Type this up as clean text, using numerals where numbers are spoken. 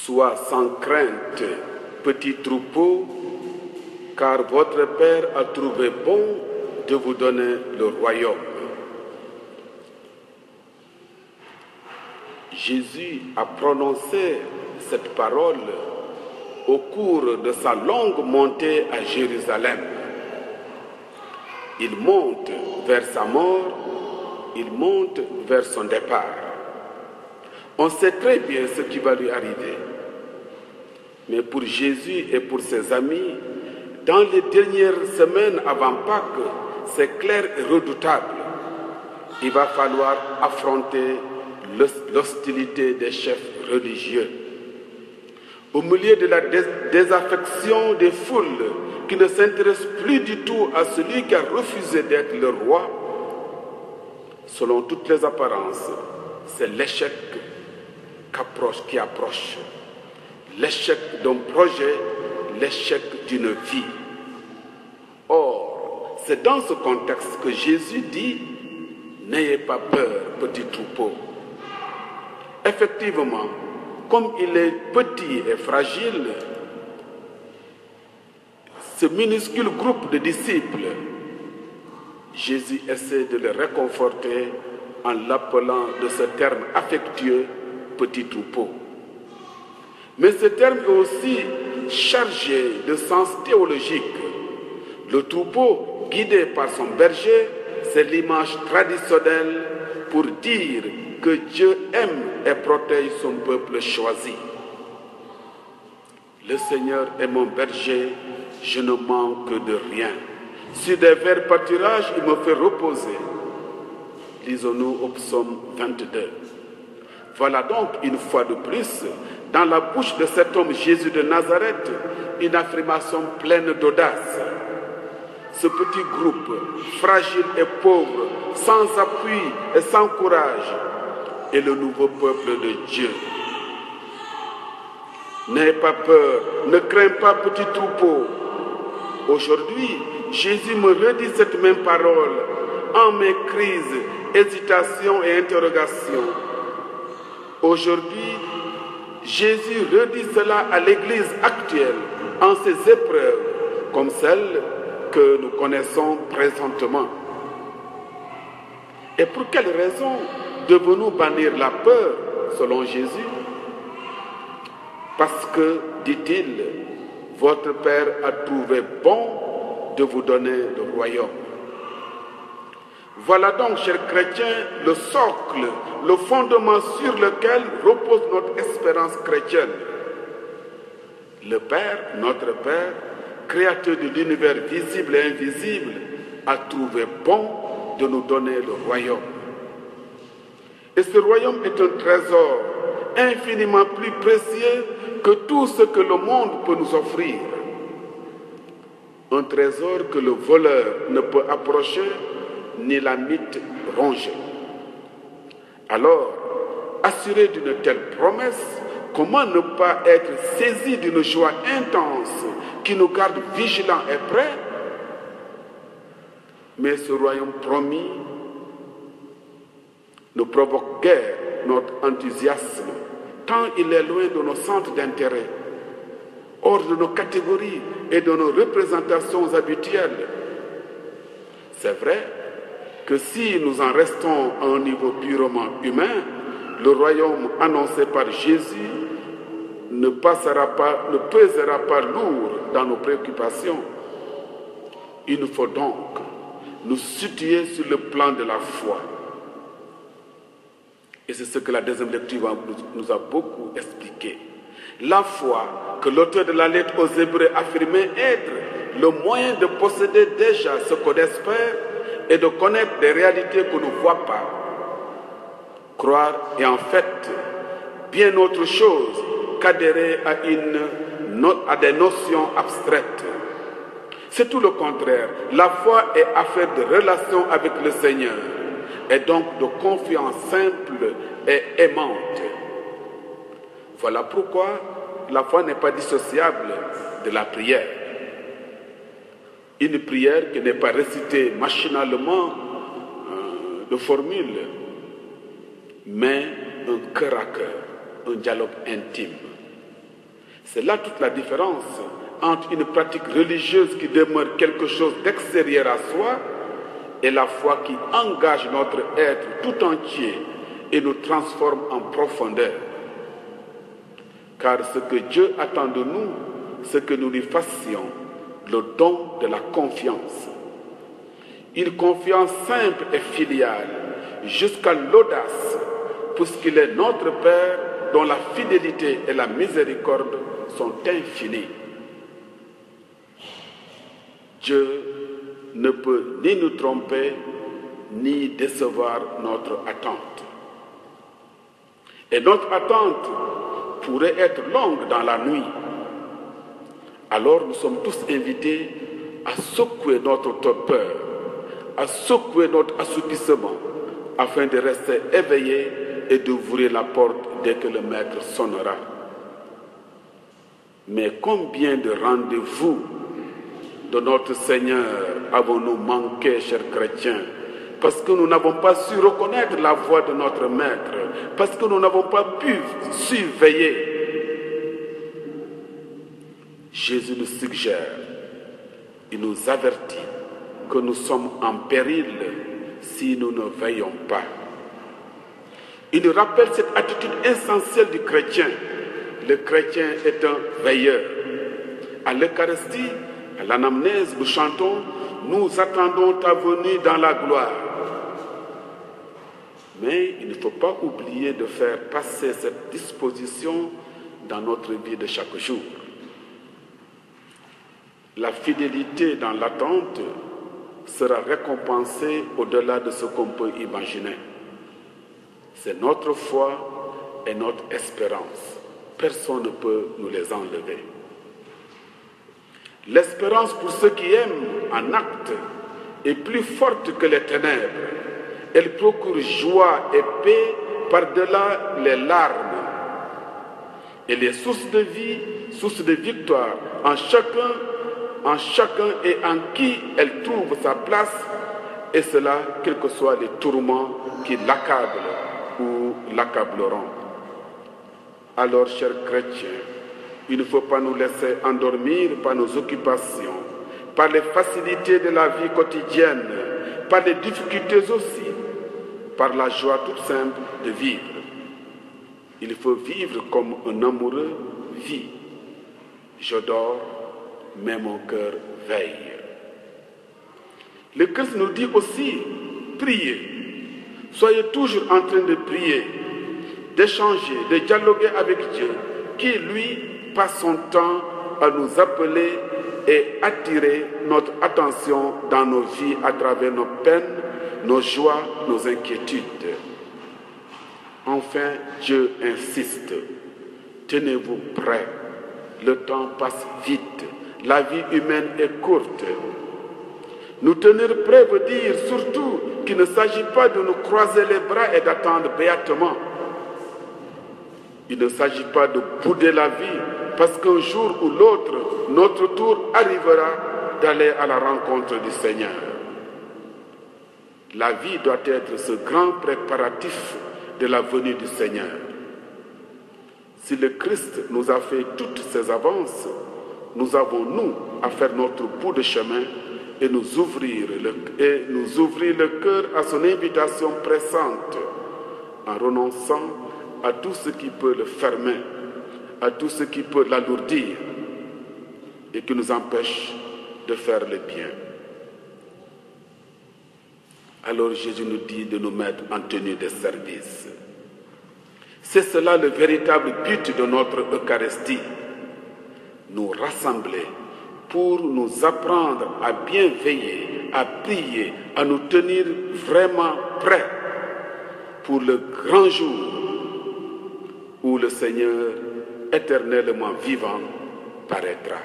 Sois sans crainte, petit troupeau, car votre Père a trouvé bon de vous donner le royaume. Jésus a prononcé cette parole au cours de sa longue montée à Jérusalem. Il monte vers sa mort, il monte vers son départ. On sait très bien ce qui va lui arriver. Mais pour Jésus et pour ses amis, dans les dernières semaines avant Pâques, c'est clair et redoutable. Il va falloir affronter l'hostilité des chefs religieux. Au milieu de la désaffection des foules qui ne s'intéressent plus du tout à celui qui a refusé d'être le roi, selon toutes les apparences, c'est l'échec qui approche. L'échec d'un projet, l'échec d'une vie. Or, c'est dans ce contexte que Jésus dit « N'ayez pas peur, petit troupeau ». Effectivement, comme il est petit et fragile, ce minuscule groupe de disciples, Jésus essaie de le réconforter en l'appelant de ce terme affectueux « petit troupeau ». Mais ce terme est aussi chargé de sens théologique. Le troupeau, guidé par son berger, c'est l'image traditionnelle pour dire que Dieu aime et protège son peuple choisi. Le Seigneur est mon berger, je ne manque de rien. Sur des verts pâturages, il me fait reposer. Lisons-nous au psaume 22. Voilà donc une fois de plus, dans la bouche de cet homme Jésus de Nazareth, une affirmation pleine d'audace. Ce petit groupe, fragile et pauvre, sans appui et sans courage, est le nouveau peuple de Dieu. N'aie pas peur, ne crains pas, petit troupeau. Aujourd'hui, Jésus me redit cette même parole en mes crises, hésitations et interrogations. Aujourd'hui, Jésus redit cela à l'Église actuelle en ses épreuves, comme celles que nous connaissons présentement. Et pour quelle raison devons-nous bannir la peur, selon Jésus? Parce que, dit-il, votre Père a trouvé bon de vous donner le royaume. Voilà donc, chers chrétiens, le socle, le fondement sur lequel repose notre espérance chrétienne. Le Père, notre Père, créateur de l'univers visible et invisible, a trouvé bon de nous donner le royaume. Et ce royaume est un trésor infiniment plus précieux que tout ce que le monde peut nous offrir. Un trésor que le voleur ne peut approcher, ni la mythe ronger. Alors, assuré d'une telle promesse, comment ne pas être saisi d'une joie intense qui nous garde vigilants et prêts? Mais ce royaume promis ne provoque guère notre enthousiasme, tant il est loin de nos centres d'intérêt, hors de nos catégories et de nos représentations habituelles. C'est vrai que si nous en restons à un niveau purement humain, le royaume annoncé par Jésus ne pèsera pas lourd dans nos préoccupations. Il nous faut donc nous situer sur le plan de la foi. Et c'est ce que la deuxième lecture nous a beaucoup expliqué. La foi que l'auteur de la lettre aux Hébreux affirmait être le moyen de posséder déjà ce qu'on espère et de connaître des réalités qu'on ne voit pas. Croire est en fait bien autre chose qu'adhérer à des notions abstraites. C'est tout le contraire. La foi est affaire de relation avec le Seigneur et donc de confiance simple et aimante. Voilà pourquoi la foi n'est pas dissociable de la prière. Une prière qui n'est pas récitée machinalement de formules, mais un cœur à cœur, un dialogue intime. C'est là toute la différence entre une pratique religieuse qui demeure quelque chose d'extérieur à soi et la foi qui engage notre être tout entier et nous transforme en profondeur. Car ce que Dieu attend de nous, c'est que nous lui fassions le don de la confiance. Une confiance simple et filiale, jusqu'à l'audace, puisqu'il est notre Père dont la fidélité et la miséricorde sont infinies. Dieu ne peut ni nous tromper, ni décevoir notre attente. Et notre attente pourrait être longue dans la nuit. Alors nous sommes tous invités à secouer notre torpeur, à secouer notre assoupissement, afin de rester éveillés et d'ouvrir la porte dès que le maître sonnera. Mais combien de rendez-vous de notre Seigneur avons-nous manqué, chers chrétiens, parce que nous n'avons pas su reconnaître la voix de notre maître, parce que nous n'avons pas pu surveiller. Jésus nous suggère, il nous avertit que nous sommes en péril si nous ne veillons pas. Il nous rappelle cette attitude essentielle du chrétien. Le chrétien est un veilleur. À l'Eucharistie, à l'anamnèse, nous chantons « Nous attendons ta venue dans la gloire ». Mais il ne faut pas oublier de faire passer cette disposition dans notre vie de chaque jour. La fidélité dans l'attente sera récompensée au-delà de ce qu'on peut imaginer. C'est notre foi et notre espérance. Personne ne peut nous les enlever. L'espérance pour ceux qui aiment en acte est plus forte que les ténèbres. Elle procure joie et paix par-delà les larmes. Elle est source de vie, source de victoire en chacun et en qui elle trouve sa place, et cela quels que soient les tourments qui l'accablent ou l'accableront. Alors, chers chrétiens, il ne faut pas nous laisser endormir par nos occupations, par les facilités de la vie quotidienne, par les difficultés aussi, par la joie toute simple de vivre. Il faut vivre comme un amoureux vit. Je dors, mais mon cœur veille. Le Christ nous dit aussi, priez. Soyez toujours en train de prier, d'échanger, de dialoguer avec Dieu, qui, lui, passe son temps à nous appeler et attirer notre attention dans nos vies à travers nos peines, nos joies, nos inquiétudes. Enfin, Dieu insiste. Tenez-vous prêts. Le temps passe vite. La vie humaine est courte. Nous tenir prêts veut dire surtout qu'il ne s'agit pas de nous croiser les bras et d'attendre béatement. Il ne s'agit pas de bouder la vie, parce qu'un jour ou l'autre, notre tour arrivera d'aller à la rencontre du Seigneur. La vie doit être ce grand préparatif de la venue du Seigneur. Si le Christ nous a fait toutes ces avances, nous avons, nous, à faire notre bout de chemin et nous ouvrir le cœur à son invitation pressante, en renonçant à tout ce qui peut le fermer, à tout ce qui peut l'alourdir et qui nous empêche de faire le bien. Alors Jésus nous dit de nous mettre en tenue de service. C'est cela le véritable but de notre Eucharistie. Nous rassembler pour nous apprendre à bien veiller, à prier, à nous tenir vraiment prêts pour le grand jour où le Seigneur éternellement vivant paraîtra.